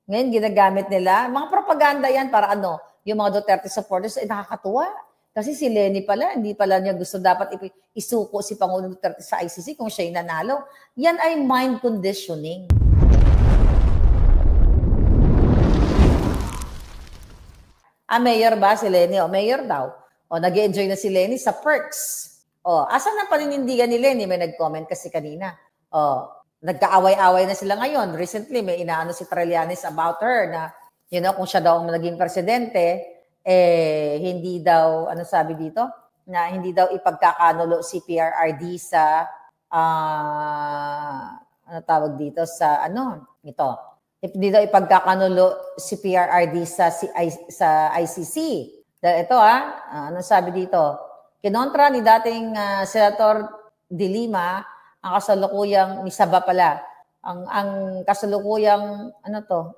Ngayon, ginagamit nila. Mga propaganda yan para ano, yung mga Duterte supporters, nakakatuwa. Kasi si Lenny pala, hindi pala niya gusto dapat isuko si Pangulong Duterte sa ICC kung siya'y nanalo. Yan ay mind conditioning. Mayor ba si Lenny? O, mayor daw. O, nag-enjoy na si Lenny sa perks. O, asan ang paninindigan ni Lenny? May nag-comment kasi kanina. O, nagkaaway-away na sila ngayon. Recently, may inaano si Trillanes about her na, kung siya daw ang naging presidente, hindi daw, ano sabi dito? Na hindi daw ipagkakanulo si PRRD sa, ano tawag dito? Sa, ito. Hindi daw ipagkakanulo si PRRD sa ICC. Dahil ito, ano sabi dito? Kinontra ni dating Senator De Lima ang kasalukuyang ni Saba pala. Ang kasalukuyang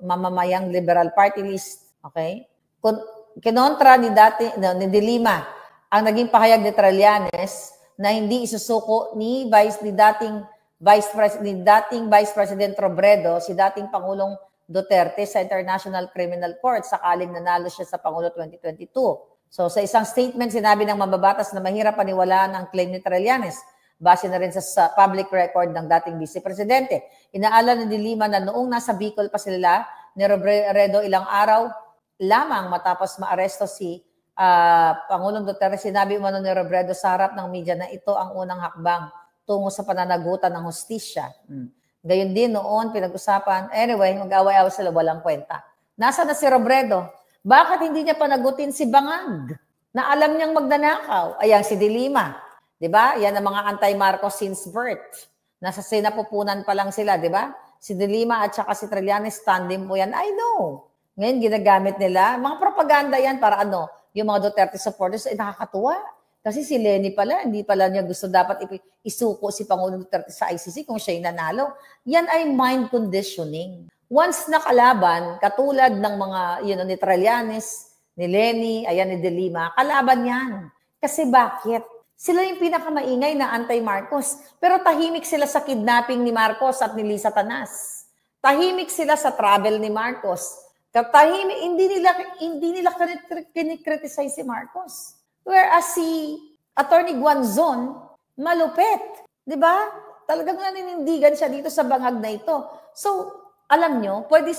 mamamayang Liberal Party List, okay? Kinontra ni De Lima ang naging pahayag ni Trillanes na hindi isusuko ni dating Vice President Robredo, si dating Pangulong Duterte sa International Criminal Court sakaling nanalo siya sa Pangulo 2022. So sa isang statement, sinabi ng mambabatas na mahirap paniwalaan ang claim ni Trillanes. Base na rin sa public record ng dating Vice Presidente. Inaalala ni De Lima na noong nasa Bicol pa sila ni Robredo ilang araw lamang matapos maaresto si Pangulong Duterte, sinabi umano ni Robredo sa harap ng media na ito ang unang hakbang tungo sa pananagutan ng hustisya. Gayon din noon, pinag-usapan. Anyway, mag-away-away sila, walang kwenta. Nasa na si Robredo? Bakit hindi niya panagutin si Bangag na alam niyang magnanakaw? Ayan, si De Lima. Diba? Yan ang mga anti-Marcos since birth. Nasa sinapupunan pa lang sila, diba? Si De Lima at saka si Trillanes, tandem po yan. I know. Ngayon, ginagamit nila. Mga propaganda yan para ano, yung mga Duterte supporters, nakakatuwa. Kasi si Lenny pala, hindi pala niya gusto dapat isuko si Pangulong Duterte sa ICC kung siya'y nanalo. Yan ay mind conditioning. Once nakalaban, katulad ng mga, ni Trillanes, ni Lenny, ayan ni De Lima, kalaban yan. Kasi bakit? Sila yung pinakamaingay na anti-Marcos. Pero tahimik sila sa kidnapping ni Marcos at ni Lisa Tanas. Tahimik sila sa travel ni Marcos. Tahimik, hindi nila kinikriticize si Marcos. Whereas si Attorney Guanzon, malupit. Di ba? Talagang naninindigan siya dito sa bangag na ito. So, alam nyo, pwede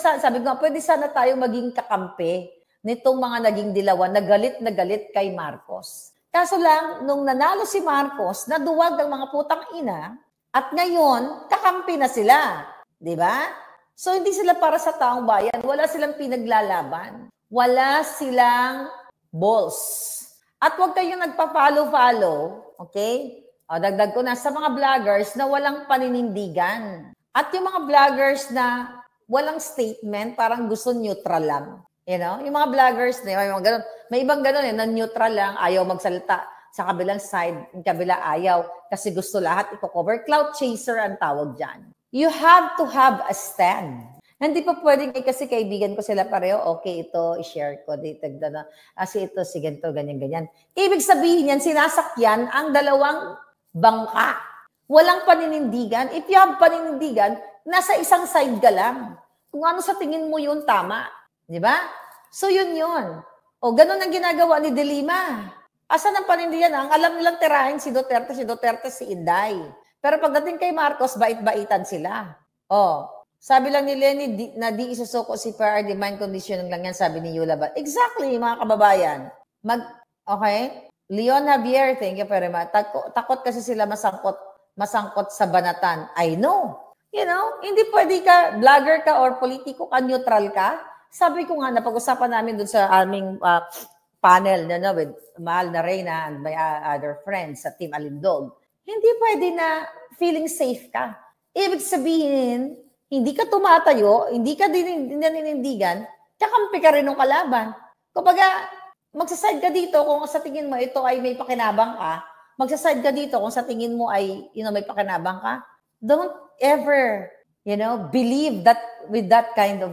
sana tayo maging kakampi nitong mga naging dilawan na galit kay Marcos. Kaso lang, nung nanalo si Marcos, naduwag ang mga putang ina, at ngayon, kakampi na sila. Di ba? So, hindi sila para sa taong bayan. Wala silang pinaglalaban. Wala silang balls. At huwag kayong nagpa-follow-follow, okay? O, dagdag ko na sa mga vloggers na walang paninindigan. At yung mga vloggers na walang statement, parang gusto neutral lang. Yung mga vloggers na may ibang ganun na neutral lang, ayaw magsalita sa kabilang side, yung kabila ayaw, kasi gusto lahat i-cover. Clout chaser ang tawag dyan. You have to have a stand. Hindi pa pwedeng kasi kaibigan ko sila pareho, okay, ito, i-share ko, kasi ito, sige, ito, ganyan. Ibig sabihin yan, sinasakyan ang dalawang bangka. Walang paninindigan. If you have paninindigan, nasa isang side ka lang. Kung ano sa tingin mo yun, tama. Di ba? So, yun. O, ganun ang ginagawa ni De Lima. Asan ang panindigan? Ang alam nilang tirahin si Duterte, si Inday. Pero pagdating kay Marcos, bait-baitan sila. O, sabi lang ni Lenny na di isusuko si PRRD, mind conditioning lang yan, sabi ni Yula. Exactly, mga kababayan. Okay? Leon Javier, thank you very much. Takot kasi sila masangkot sa banatan. I know. Hindi pwede ka, vlogger ka or politiko ka, neutral ka. Sabi ko nga, napag-usapan namin dun sa aming panel with Mahal na Reyna and my other friends sa Team Alindog. Hindi pwede na feeling safe ka. Ibig sabihin, hindi ka tumatayo, hindi ka ninindigan, kakampi ka rin ng kalaban. Kumbaga, magsaside ka dito kung sa tingin mo ito ay may pakinabang ka, magsaside ka dito kung sa tingin mo ay may pakinabang ka. Don't ever, believe that with that kind of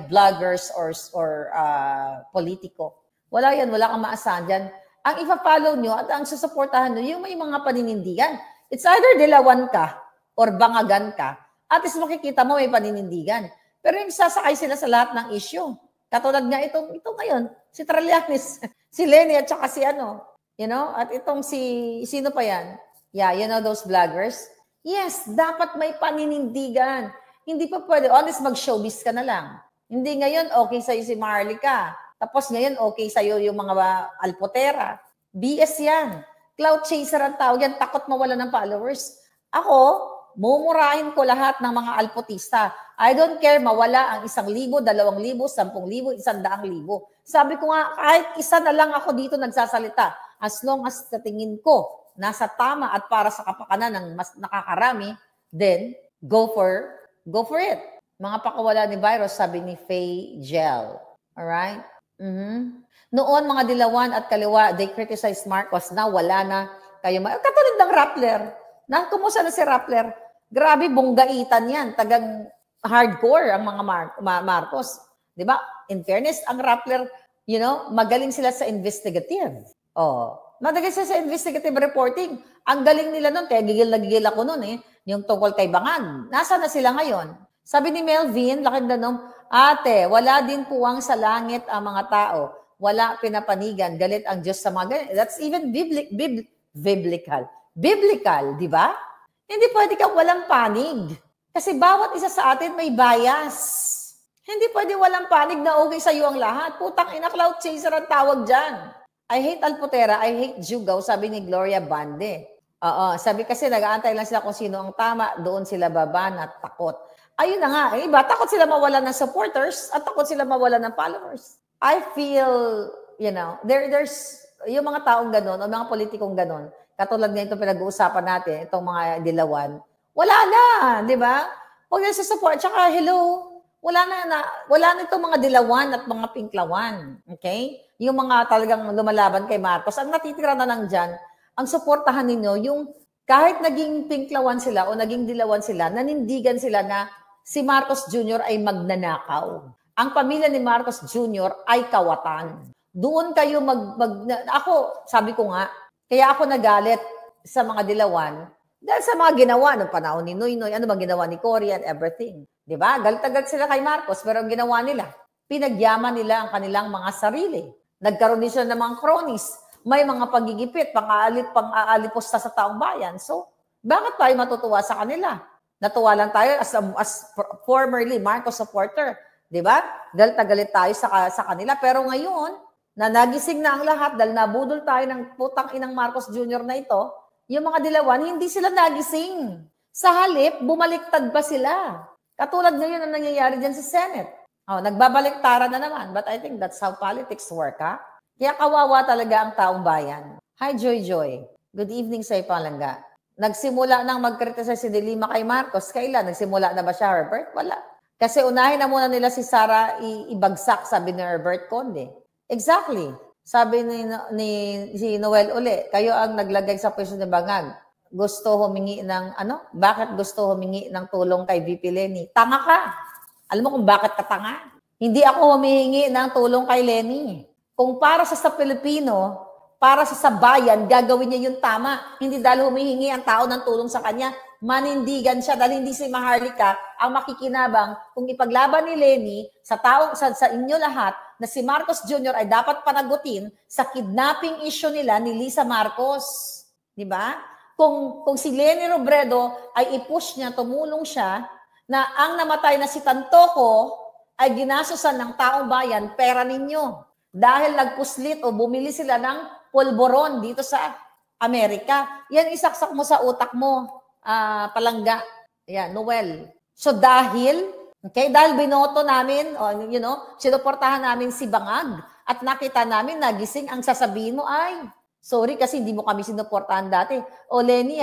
vloggers or politiko. Wala yan, wala kang maasahan dyan. Ang ipa-follow nyo at ang susuportahan nyo, yung may mga paninindigan. It's either dilawan ka or bangagan ka. At least makikita mo may paninindigan. Pero yung sasakay sila sa lahat ng issue. Katulad nga ito ngayon, si Trillanes, si Lenny at saka si at itong sino pa yan? Yeah, those vloggers. Yes, dapat may paninindigan. Hindi pa pwede, honest mag-showbiz ka na lang. Hindi ngayon, okay sa'yo si Maharlika. Tapos ngayon, okay sa'yo yung mga alpotera. BS yan. Cloud chaser ang tawag yan, takot mawala ng followers. Ako, mumurahin ko lahat ng mga alpotista. I don't care mawala ang 1,000, 2,000, 10,000, 100,000. Sabi ko nga, kahit isa na lang ako dito nagsasalita. As long as sa tingin ko, nasa tama at para sa kapakanan ng mas nakakarami, then go for it. Mga pakawala ni virus, sabi ni Faye Gel. Alright? Noon, mga dilawan at kaliwa, they criticized Marcos na wala na kayo. Katulad ng Rappler. Kumusta na si Rappler? Grabe, bunggaitan yan. Tagang hardcore ang mga Marcos. Di ba? In fairness, ang Rappler, magaling sila sa investigative. Magaling sila sa investigative reporting. Ang galing nila nun, kaya gigil ako nun yung tungkol kay Bangag. Nasa na sila ngayon? Sabi ni Melvin, laking danom, ate, wala din puwang sa langit ang mga tao. Wala pinapanigan. Galit ang Diyos sa mga ganyan. That's even biblical. Biblical, di ba? Hindi pwede kang walang panig. Kasi bawat isa sa atin may bias. Hindi pwede walang panig na okay sa'yo ang lahat. Putang ina, cloud chaser ang tawag dyan. I hate alpotera, I hate jugaw, sabi ni Gloria Bande. Sabi kasi nag-aantay lang sila kung sino ang tama, doon sila baba na takot. Ayun na nga, iba, takot sila mawalan ng supporters at takot sila mawalan ng followers. I feel, there's yung mga taong ganon o mga politikong ganon, katulad nga itong pinag-uusapan natin, itong mga dilawan, wala na, di ba? Huwag na support, tsaka hello, wala na itong mga dilawan at mga pinklawan, okay? Yung mga talagang lumalaban kay Marcos, ang natitira na lang dyan, ang suportahan ninyo, yung kahit naging pinklawan sila o naging dilawan sila, nanindigan sila na si Marcos Jr. ay magnanakaw. Ang pamilya ni Marcos Jr. ay kawatan. Doon kayo ako, sabi ko nga, kaya ako nagalit sa mga dilawan dahil sa mga ginawa ng panahon ni Noynoy, ano bang ginawa ni Cory and everything. Diba? Galit sila kay Marcos, pero ang ginawa nila, pinagyaman nila ang kanilang mga sarili. Nagkaroon din sila ng mga cronies. May mga pagigipit, pang-aaliposta sa taong bayan. So, bakit tayo matutuwa sa kanila? Natuwa lang tayo as formerly Marcos supporter. Diba? Galit tayo sa kanila. Pero ngayon, na nagising na ang lahat dahil nabudol tayo ng putang inang Marcos Jr. na ito, yung mga dilawan, hindi sila nagising. Sa halip, bumaliktad pa sila. Katulad ngayon ang nangyayari dyan sa Senate. Nagbabaliktaran na naman. But I think that's how politics work, ha? Kaya kawawa talaga ang taong bayan. Hi, Joy. Good evening sa Ipalangga. Nagsimula nang mag-criticize si Dilima kay Marcos. Kailan? Nagsimula na ba siya, Herbert? Wala. Kasi unahin na muna nila si Sara ibagsak, sabi ni Herbert Conde. Exactly. Sabi si Noel uli, kayo ang naglagay sa pwesto ni Bangag. Gusto humingi ng, bakit gusto humingi ng tulong kay VP Lenny? Tanga ka. Alam mo kung bakit ka tanga? Hindi ako humihingi ng tulong kay Lenny. Kung para sa Pilipino, para sa bayan, gagawin niya yung tama. Hindi dahil humihingi ang tao ng tulong sa kanya, manindigan siya dahil hindi si Maharlika ang makikinabang kung ipaglaban ni Lenny sa inyo lahat na si Marcos Jr. ay dapat panagutin sa kidnapping issue nila ni Lisa Marcos. Di ba? Kung si Lenny Robredo ay i-push niya, tumulong siya, na ang namatay na si Tantoco ay ginasusan ng taong bayan, pera ninyo. Dahil nagpuslit o bumili sila ng polboron dito sa Amerika. Yan isaksak mo sa utak mo, Palangga. Yan, Noel. So dahil binoto namin, sinuportahan namin si Bangag at nakita namin nagising, ang sasabihin mo ay, sorry kasi hindi mo kami sinuportahan dati. O Lenny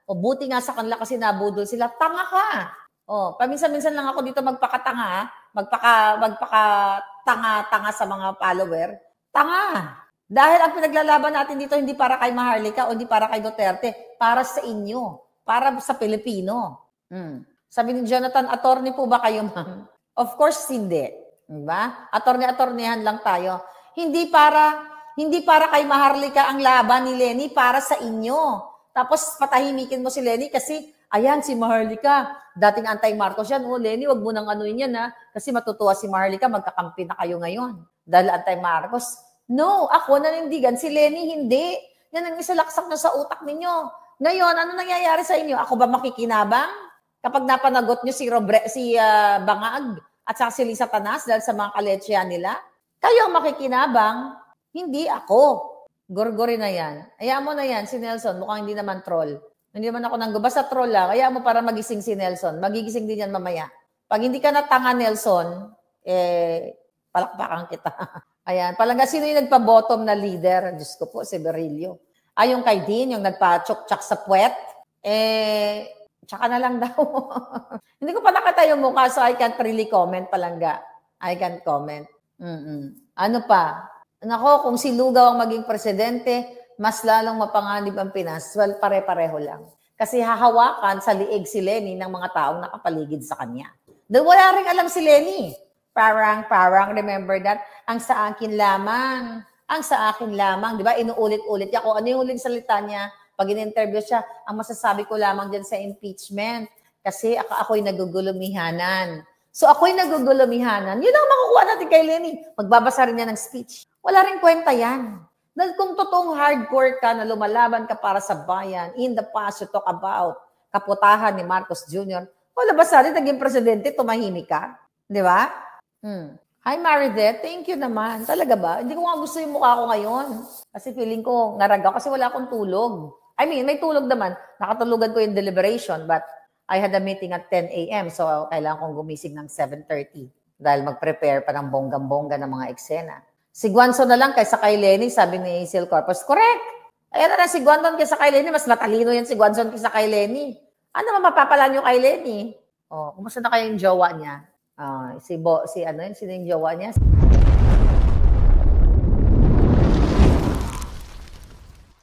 buti nga sa kanila kasi nabudol sila. Tanga ka. Paminsan-minsan lang ako dito magpakatanga, magpakatanga sa mga follower. Tanga. Dahil ang pinaglalaban natin dito hindi para kay Maharlika o hindi para kay Duterte, para sa inyo, para sa Pilipino. Sabi ni Jonathan, attorney po ba kayo, ma'am? Of course, hindi. Diba? Attorney-attorneyhan lang tayo. Hindi para kay Maharlika ang laban ni Lenny, para sa inyo. Tapos patahimikin mo si Lenny kasi Ayan, si Maharlika. Dating anti-Marcos yan. Lenny, wag mo nang anuin yan, ha? Kasi matutuwa si Maharlika, magkakampi na kayo ngayon. Dahil anti-Marcos. No, ako nanindigan. Si Lenny, hindi. Yan ang isalaksak na sa utak ninyo. Ngayon, ano nangyayari sa inyo? Ako ba makikinabang? Kapag napanagot nyo si Bangag at saka si Lisa Tanas dahil sa mga kaletsya nila, kayo ang makikinabang, hindi ako. Gorgori na yan. Hayaan mo na yan, si Nelson. Mukhang hindi naman troll. Hindi naman ako nang basta troll lang. Hayaan mo para magising si Nelson. Magigising din yan mamaya. Pag hindi ka na tanga, Nelson, palakpakan kita. Ayan. Palangga, sino yung nagpa-bottom na leader? Diyos ko po, si Berilio. Yung kay Dean, yung nagpa-chok-chak sa puwet. Tsaka na lang daw. Hindi ko pa nakita yung mukha, so I can't really comment, Palangga. I can't comment. Ano pa? Nako, kung si Lugaw ang maging presidente, mas lalong mapanganib ang Pinas. Well, pare-pareho lang. Kasi hahawakan sa liig si Lenny ng mga taong nakapaligid sa kanya. Dahil wala rin alam si Lenny. Parang, remember that? Ang sa akin lamang. Ang sa akin lamang. Di ba? Inuulit-ulit niya. Kung ano yung huling salita niya, pag in-interview siya, ang masasabi ko lamang dyan sa impeachment. Kasi ako'y nagugulumihanan. So ako'y nagugulumihanan. Yun ang makukuha natin kay Lenny. Magbabasa rin niya ng speech. Wala rin kwenta yan. Dahil kung totoong hardcore ka na lumalaban ka para sa bayan, in the past you talk about kaputahan ni Marcos Jr., wala ba sa rin naging presidente, tumahimik ka? Di ba? Hi Maridette, thank you naman. Talaga ba? Hindi ko nga gusto yung mukha ko ngayon. Kasi feeling ko ngarag ako kasi wala akong tulog. I mean, may tulog naman. Nakatulugan ko yung deliberation but I had a meeting at 10 a.m. So kailangan kong gumising ng 7:30 dahil mag-prepare pa ng bonggang-bongga ng mga eksena. Si Guanzo na lang kaysa kay Lenny, sabi ni Hazel Corpus. Correct! Ayan na si Guanzo kaysa kay Lenny. Mas matalino yan si Guanzo kaysa kay Lenny. Ano naman mapapala nyo kay Lenny? Kumusta na kayo yung jowa niya? Sino yung jowa niya?